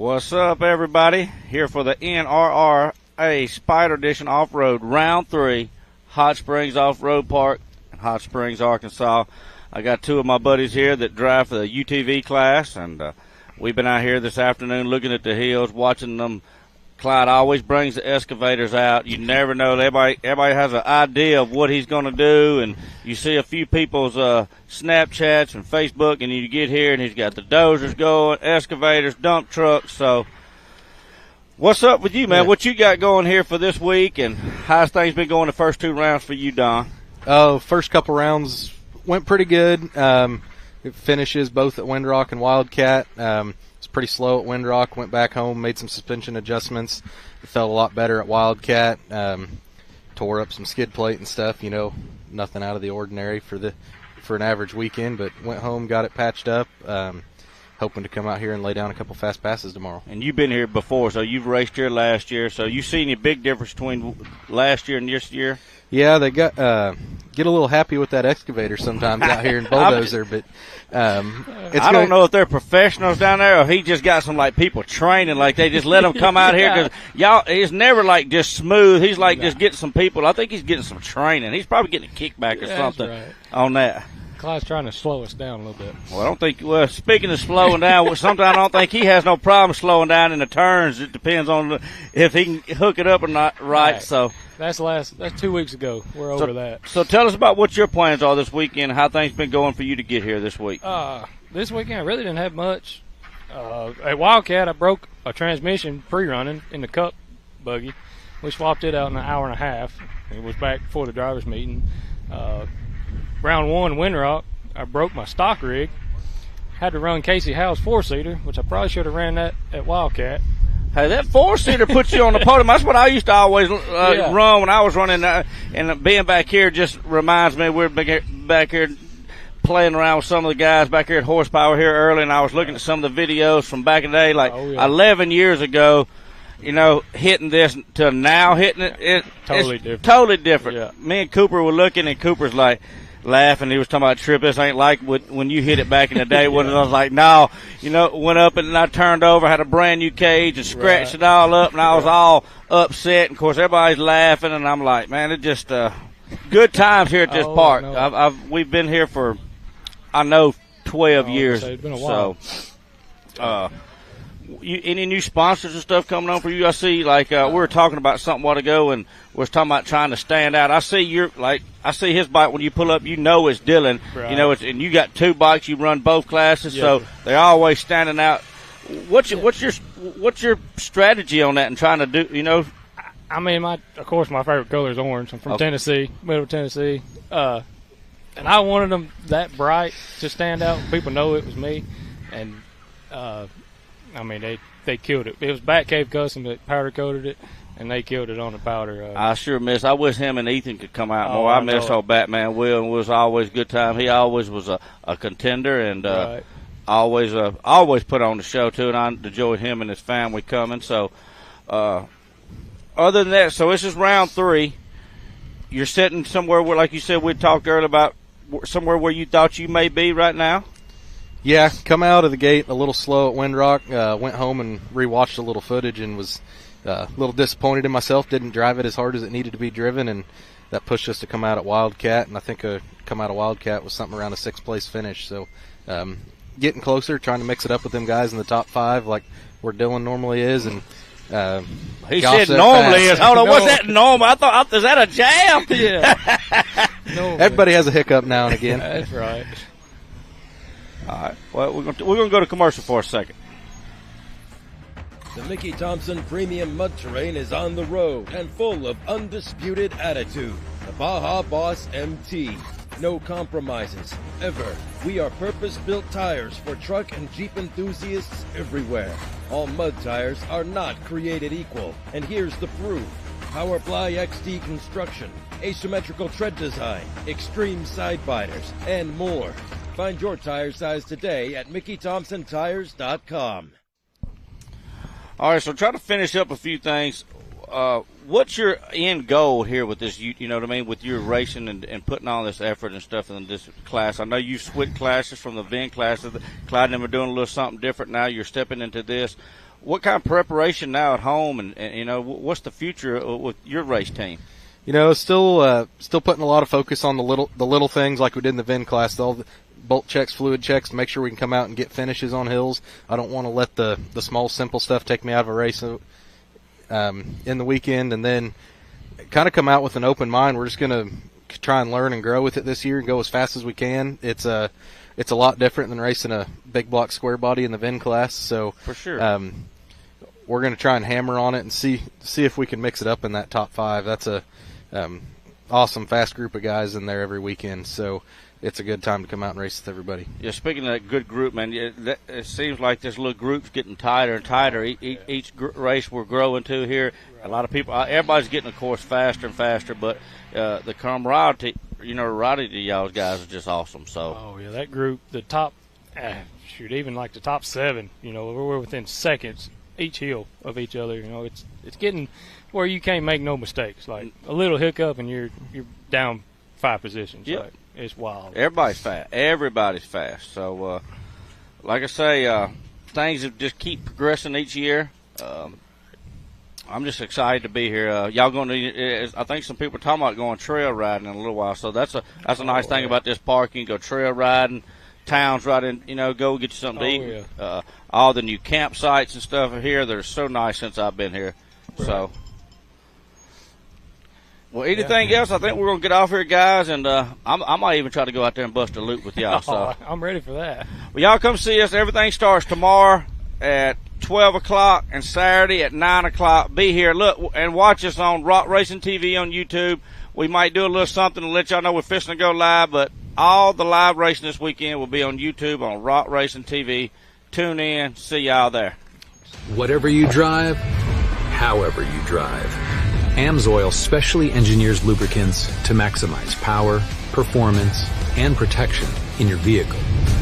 What's up, everybody? Here for the NRRA Spyder Edition Offroad Round 3, Hot Springs Off-Road Park, Hot Springs, Arkansas. I got two of my buddies here that drive for the UTV class, and we've been out here this afternoon looking at the hills, watching them. Clyde always brings the excavators out. You never know. Everybody has an idea of what he's going to do, and you see a few people's Snapchats and Facebook, and you get here, and he's got the dozers going, excavators, dump trucks. So what's up with you, man? What you got going here for this week, and how's things been going the first two rounds for you, Don? First couple rounds went pretty good. It finishes both at Windrock and Wildcat. It's pretty slow at Windrock. Went back home, made some suspension adjustments. It felt a lot better at Wildcat. Tore up some skid plate and stuff. You know, nothing out of the ordinary for an average weekend. But went home, got it patched up. Hoping to come out here and lay down a couple fast passes tomorrow. And you've been here before, so you've raced here last year. So you see any big difference between last year and this year? Yeah, they get a little happy with that excavator sometimes out here in Bulldozer, but I don't know if they're professionals down there or he just got some like people training, like they just let them come out here because y'all. It's never like just smooth. He's like just getting some people. I think he's getting some training. He's probably getting a kickback or something on that. Clyde's trying to slow us down a little bit. Well, I don't think. Well, speaking of slowing down, sometimes I don't think he has no problem slowing down in the turns. It depends on if he can hook it up or not. Right. So that's 2 weeks ago. We're over that. So tell us about what your plans are this weekend. How things been going for you to get here this week? This weekend I really didn't have much. At Wildcat, I broke a transmission pre-running in the Cup buggy. We swapped it out in an hour and a half. It was back before the drivers' meeting. Round 1, Windrock, I broke my stock rig. Had to run Casey Howe's 4-seater, which I probably should have ran that at Wildcat. Hey, that 4-seater puts you on the podium. That's what I used to always run when I was running. And being back here just reminds me we're back here playing around with some of the guys back here at Horsepower here early, and I was looking at some of the videos from back in the day, like 11 years ago. You know, hitting this to now hitting it, totally different. Totally different. Yeah. Me and Cooper were looking, and Cooper's like laughing. He was talking about trip. This ain't like when you hit it back in the day. When I was like, no, you know, went up and I turned over, had a brand new cage and scratched it all up, and I was all upset. And of course, everybody's laughing, and I'm like, man, it just good times here at this park. No. We've been here for 12 years. It's been a while. So, any new sponsors and stuff coming on for you? I see, like, we were talking about something a while ago, and we was talking about trying to stand out. I see his bike when you pull up, you know it's Dylan. Right. You know and you got two bikes, you run both classes, so they're always standing out. What's your strategy on that and trying to do? You know, I mean, of course, my favorite color is orange. I'm from Tennessee, middle of Tennessee, and I wanted them that bright to stand out. People know it was me, and I mean, they killed it. It was Bat Cave Custom that powder coated it, and they killed it on the powder. I sure miss. I wish him and Ethan could come out more. I miss old Batman Will, and it was always a good time. He always was a contender, and always put on the show too. And I enjoyed him and his family coming. So, other than that, so this is round 3. You're sitting somewhere where, like you said, we talked earlier about somewhere where you thought you may be right now. Yeah, come out of the gate a little slow at Windrock. Went home and rewatched a little footage and was a little disappointed in myself. Didn't drive it as hard as it needed to be driven, and that pushed us to come out at Wildcat. And I think come out of Wildcat was something around a 6th place finish. So getting closer, trying to mix it up with them guys in the top 5 like where Dylan normally is. And he said normally is. Hold on, what's that normal? I thought, is that a jam? Yeah. Everybody has a hiccup now and again. That's right. All right. Well, we're gonna go to commercial for a second. The Mickey Thompson Premium Mud Terrain is on the road and full of undisputed attitude. The Baja Boss MT. No compromises, ever. We are purpose-built tires for truck and Jeep enthusiasts everywhere. All mud tires are not created equal, and here's the proof. Powerfly XD construction, asymmetrical tread design, extreme side biters, and more. Find your tire size today at MickeyThompsonTires.com. All right, so try to finish up a few things. What's your end goal here with this, you know what I mean, with your racing and putting all this effort and stuff in this class? I know you switched classes from the VIN classes. Clyde and them are doing a little something different now. You're stepping into this. what kind of preparation now at home, and you know, what's the future with your race team? You know, still putting a lot of focus on the little things like we did in the VIN class, all the bolt checks, fluid checks, to make sure we can come out and get finishes on hills. I don't want to let the small, simple stuff take me out of a race in the weekend, and then kind of come out with an open mind. We're just going to try and learn and grow with it this year and go as fast as we can. It's a lot different than racing a big block square body in the VIN class. So for sure, we're going to try and hammer on it and see if we can mix it up in that top 5. That's a awesome, fast group of guys in there every weekend. So it's a good time to come out and race with everybody. Yeah, speaking of that good group, man, it seems like this little group's getting tighter and tighter. Each race we're growing to here, a lot of people, everybody's getting, of course, faster and faster, but the camaraderie, to y'all guys is just awesome. So. Oh, yeah, that group, the top, even like the top 7, we're within seconds each hill of each other. It's getting where you can't make no mistakes. Like a little hiccup and you're down 5 positions. Yep. Like, it's wild. Everybody's fast. So, like I say, things have just keep progressing each year. I'm just excited to be here. Y'all going to? I think some people are talking about going trail riding in a little while. So that's a nice thing about this park. You can go trail riding, towns right in. Go get you something to eat. Yeah. All the new campsites and stuff are here. They're so nice since I've been here. Right. So. Well, anything else? I think we're going to get off here, guys, and I might even try to go out there and bust a loop with y'all. So I'm ready for that. Well, y'all come see us. Everything starts tomorrow at 12 o'clock and Saturday at 9 o'clock. Be here. Look, and watch us on Rock Racing TV on YouTube. We might do a little something to let y'all know we're fixing to go live, but all the live racing this weekend will be on YouTube on Rock Racing TV. Tune in. See y'all there. Whatever you drive, however you drive, AMSOIL specially engineers lubricants to maximize power, performance, and protection in your vehicle.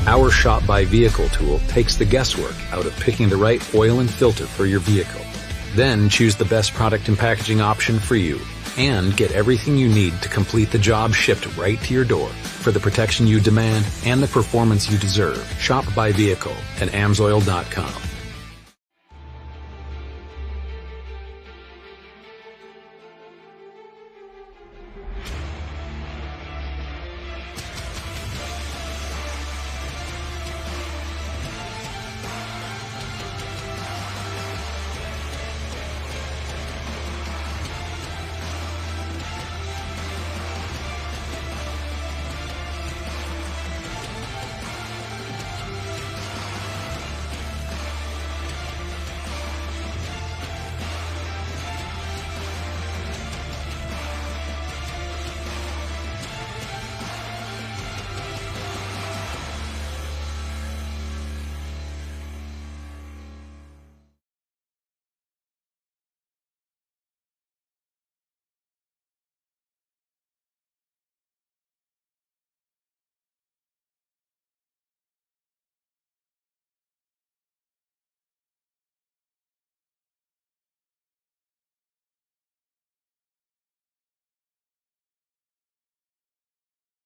Our Shop by Vehicle tool takes the guesswork out of picking the right oil and filter for your vehicle. Then choose the best product and packaging option for you and get everything you need to complete the job shipped right to your door for the protection you demand and the performance you deserve. Shop by Vehicle at AMSOIL.com.